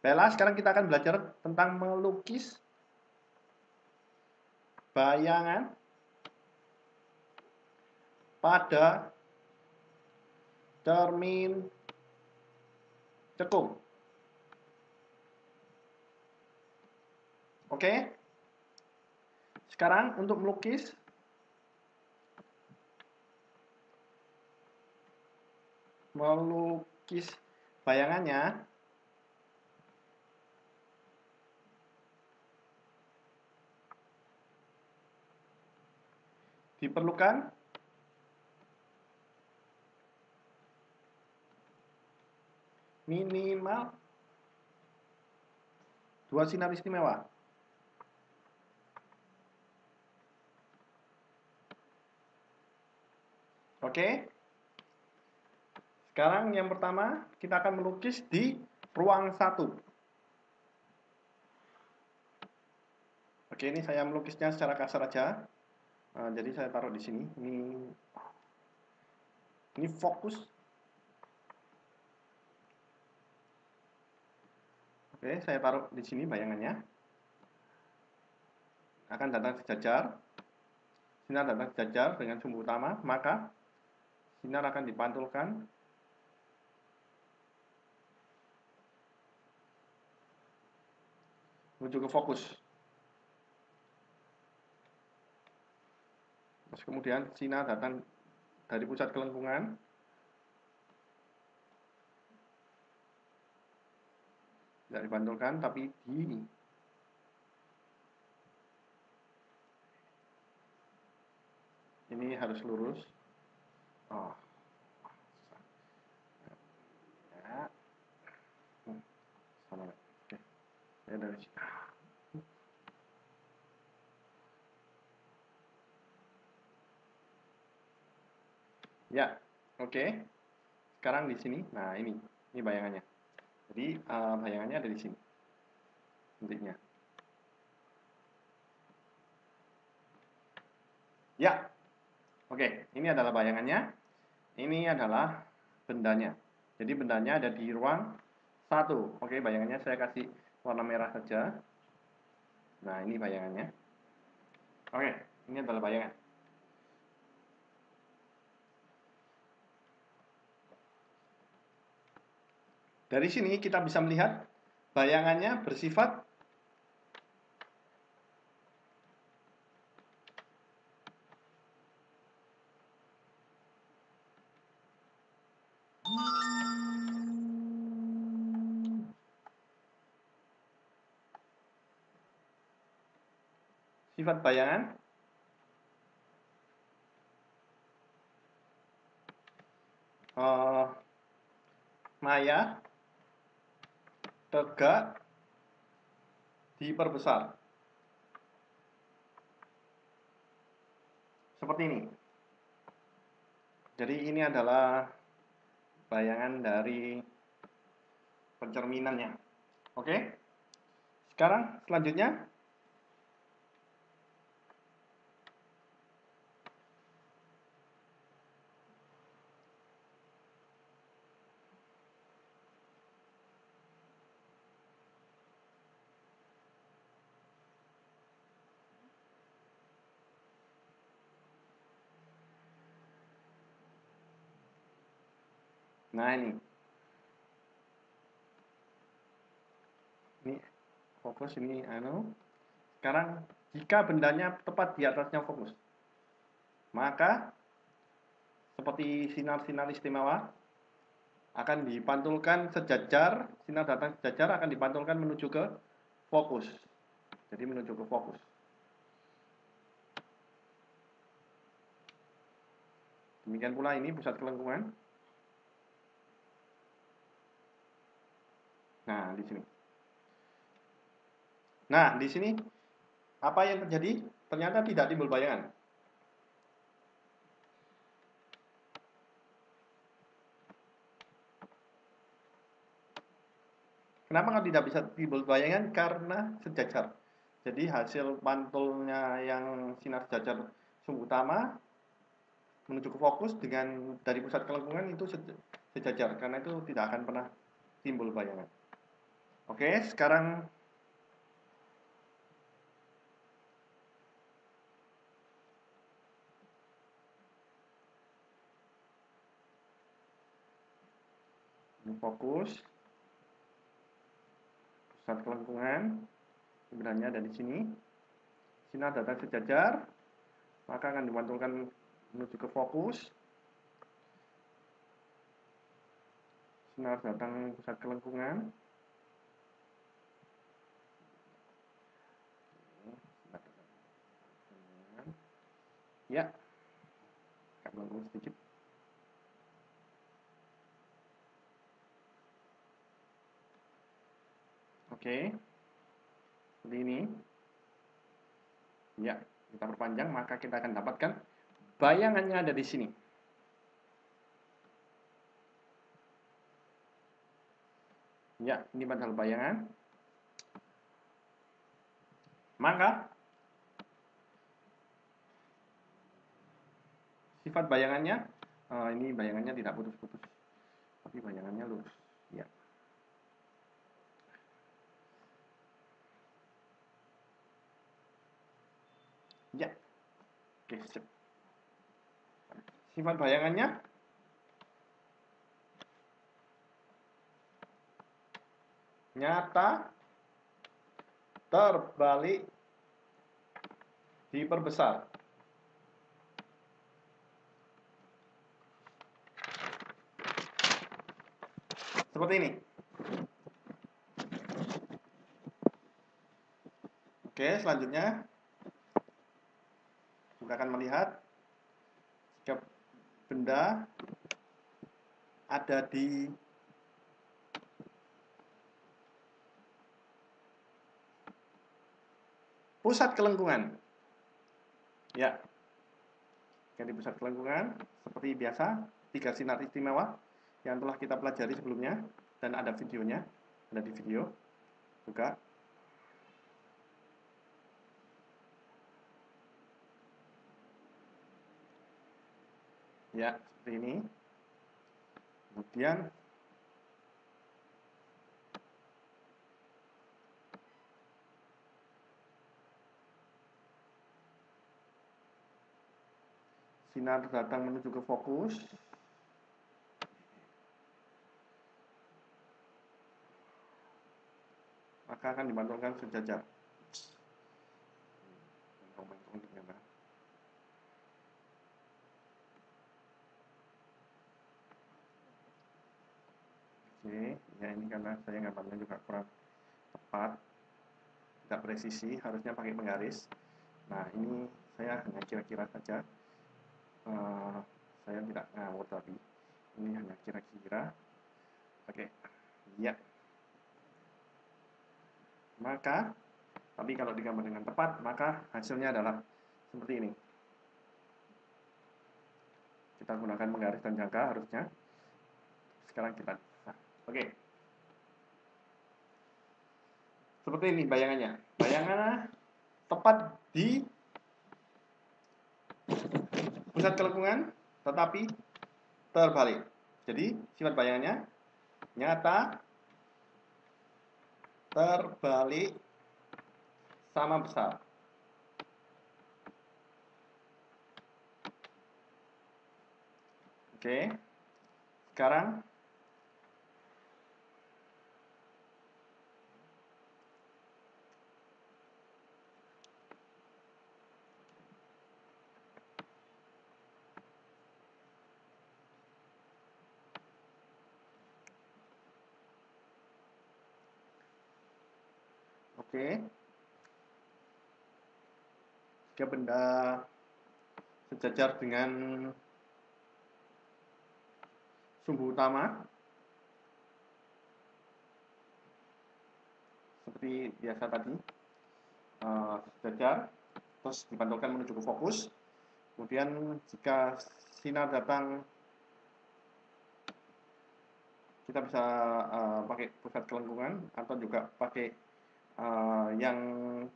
Baiklah, sekarang kita akan belajar tentang melukis bayangan pada cermin cekung. Oke? Sekarang untuk melukis bayangannya diperlukan minimal 2 sinar istimewa. Oke? Sekarang yang pertama kita akan melukis di ruang 1. Oke, ini saya melukisnya secara kasar aja. Jadi saya taruh di sini. Ini fokus. Oke, saya taruh di sini bayangannya. Akan datang sejajar. Sinar datang sejajar dengan sumbu utama, maka sinar akan dipantulkan menuju ke fokus. Terus kemudian sinar datang dari pusat kelengkungan tidak dipantulkan, tapi ini harus lurus. Oh, ya, sama. Oke, saya dari sini. Ya, oke. Sekarang di sini. Nah, ini bayangannya. Jadi bayangannya ada di sini. Titiknya. Ya. Oke, ini adalah bayangannya. Ini adalah bendanya. Jadi bendanya ada di ruang 1. Oke, bayangannya saya kasih warna merah saja. Nah, ini bayangannya. Oke, ini adalah bayangan. Dari sini kita bisa melihat bayangannya bersifat sifat bayangan maya, tegak, diperbesar. Seperti ini. Jadi ini adalah bayangan dari pencerminannya. Oke. Sekarang selanjutnya nah ini fokus ini sekarang jika bendanya tepat di atasnya fokus, maka seperti sinar-sinar istimewa akan dipantulkan sejajar, sinar datang sejajar akan dipantulkan menuju ke fokus. Jadi menuju ke fokus. Demikian pula ini pusat kelengkungan. Nah, di sini. Nah, di sini apa yang terjadi? Ternyata tidak timbul bayangan. Kenapa tidak bisa timbul bayangan? Karena sejajar. Jadi hasil pantulnya yang sinar sejajar sumbu utama menuju ke fokus dengan dari pusat kelengkungan itu sejajar. Karena itu tidak akan pernah timbul bayangan. Oke. Oke, sekarang fokus pusat kelengkungan sebenarnya ada di sini. Sinar datang sejajar, maka akan dimantulkan menuju ke fokus. Sinar datang pusat kelengkungan. Ya, agak melengkung sedikit. Oke, seperti ini. Ya, kita perpanjang, maka kita akan dapatkan bayangannya ada di sini. Ya, ini padahal bayangan. Maka sifat bayangannya, ini bayangannya tidak putus-putus, tapi bayangannya lurus. Ya. Ya, oke, sip. Sifat bayangannya nyata, terbalik, diperbesar. Seperti ini. Oke, selanjutnya kita akan melihat jika benda ada di pusat kelengkungan. Ya, di pusat kelengkungan seperti biasa, 3 sinar istimewa yang telah kita pelajari sebelumnya dan ada videonya, ada di video juga. Ya, seperti ini. Kemudian sinar datang menuju ke fokus. Maka akan dimantulkan sejajar. Oke, ya ini karena saya gambarnya juga kurang tepat, tidak presisi, harusnya pakai penggaris. Nah, ini saya hanya kira-kira saja. Saya tidak ngawur tadi. Ini hanya kira-kira. Oke, ya. Maka, tapi kalau digambar dengan tepat, maka hasilnya adalah seperti ini. Kita gunakan penggaris dan jangka harusnya. Sekarang kita, nah, oke. Seperti ini bayangannya. Bayangannya tepat di pusat kelengkungan, tetapi terbalik. Jadi, sifat bayangannya nyata, terbalik, sama besar. Oke. Sekarang oke. Jika benda sejajar dengan sumbu utama seperti biasa tadi, sejajar, terus dipantulkan menuju ke fokus. Kemudian jika sinar datang, kita bisa pakai pusat kelengkungan atau juga pakai yang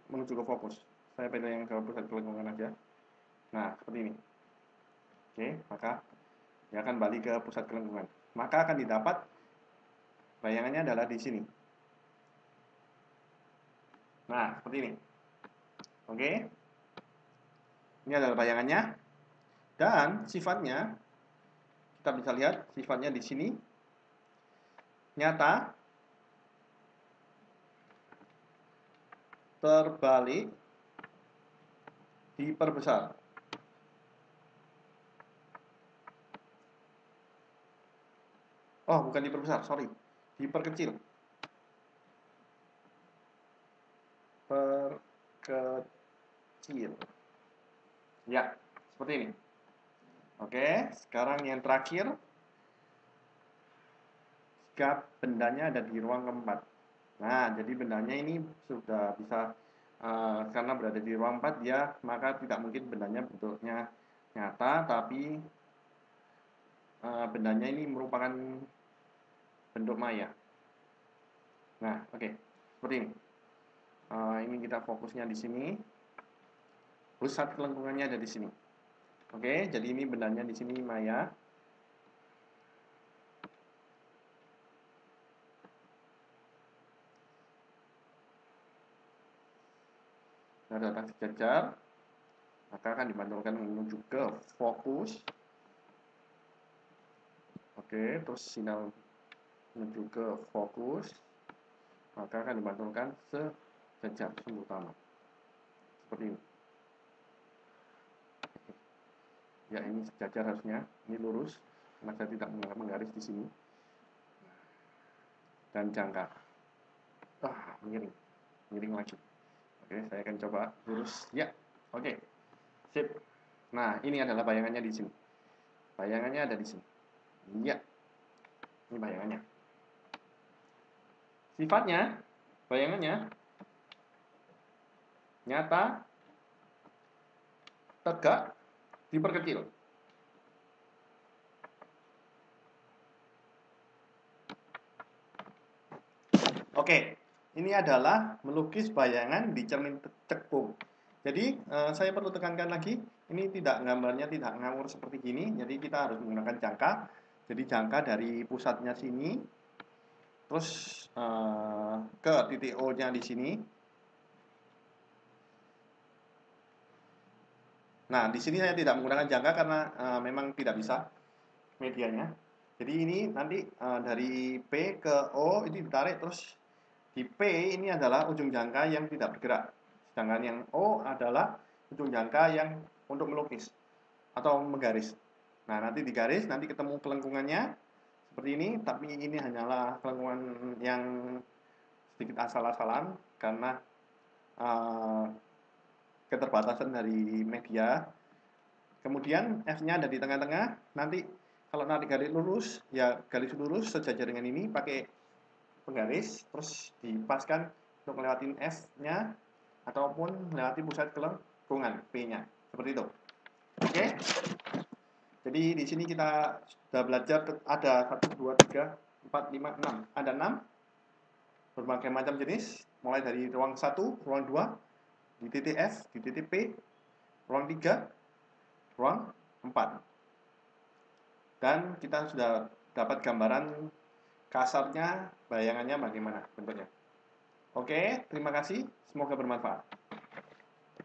menuju ke fokus. Saya pilih yang ke pusat kelengkungan aja. Nah, seperti ini. Oke, maka dia akan balik ke pusat kelengkungan. Maka akan didapat bayangannya adalah di sini. Nah, seperti ini. Oke. Ini adalah bayangannya. Dan sifatnya, kita bisa lihat sifatnya di sini. Nyata, terbalik, diperbesar. Oh, bukan diperbesar, sorry. Diperkecil. Perkecil. Ya, seperti ini. Oke, sekarang yang terakhir. Jika bendanya ada di ruang keempat. Nah, jadi bendanya ini sudah bisa, karena berada di ruang 4, dia maka tidak mungkin bendanya bentuknya nyata, tapi bendanya ini merupakan bentuk maya. Nah, oke, seperti ini. Ini kita fokusnya di sini. Pusat kelengkungannya ada di sini. Oke, jadi ini bendanya di sini maya. Nah, datang sejajar, maka akan dipantulkan menuju ke fokus. Oke, terus sinyal menuju ke fokus, maka akan dipantulkan sejajar sumbu utama. Seperti ini. Ya, ini sejajar harusnya, ini lurus, karena saya tidak menggaris di sini. Dan jangka. Miring lagi. Oke, saya akan coba lurus. Ya, oke. Sip. Nah, ini adalah bayangannya di sini. Bayangannya ada di sini. Ya, ini bayangannya. Sifatnya, bayangannya nyata, tegak, diperkecil. Oke, ini adalah melukis bayangan di cermin cekung. Jadi, saya perlu tekankan lagi, ini gambarnya tidak ngawur seperti gini, jadi kita harus menggunakan jangka. Jadi jangka dari pusatnya sini, terus ke titik O-nya di sini. Nah, di sini saya tidak menggunakan jangka karena memang tidak bisa medianya. Jadi ini nanti dari P ke O ini ditarik, terus di P ini adalah ujung jangka yang tidak bergerak. Sedangkan yang O adalah ujung jangka yang untuk melukis atau menggaris. Nah, nanti digaris, nanti ketemu kelengkungannya seperti ini, tapi ini hanyalah kelengkungan yang sedikit asal-asalan karena keterbatasan dari media. Kemudian F-nya ada di tengah-tengah. Nanti kalau narik garis lurus, ya garis lurus sejajar dengan ini pakai penggaris, terus dipaskan untuk melewatin F-nya ataupun melewati pusat kelengkungan P-nya. Seperti itu. Oke. Jadi di sini kita sudah belajar ada 1, 2, 3, 4, 5, 6. Ada 6 berbagai macam jenis, mulai dari ruang 1, ruang 2, di titik F, di titik P, ruang 3, ruang 4. Dan kita sudah dapat gambaran kasarnya, bayangannya bagaimana bentuknya. Oke, terima kasih. Semoga bermanfaat.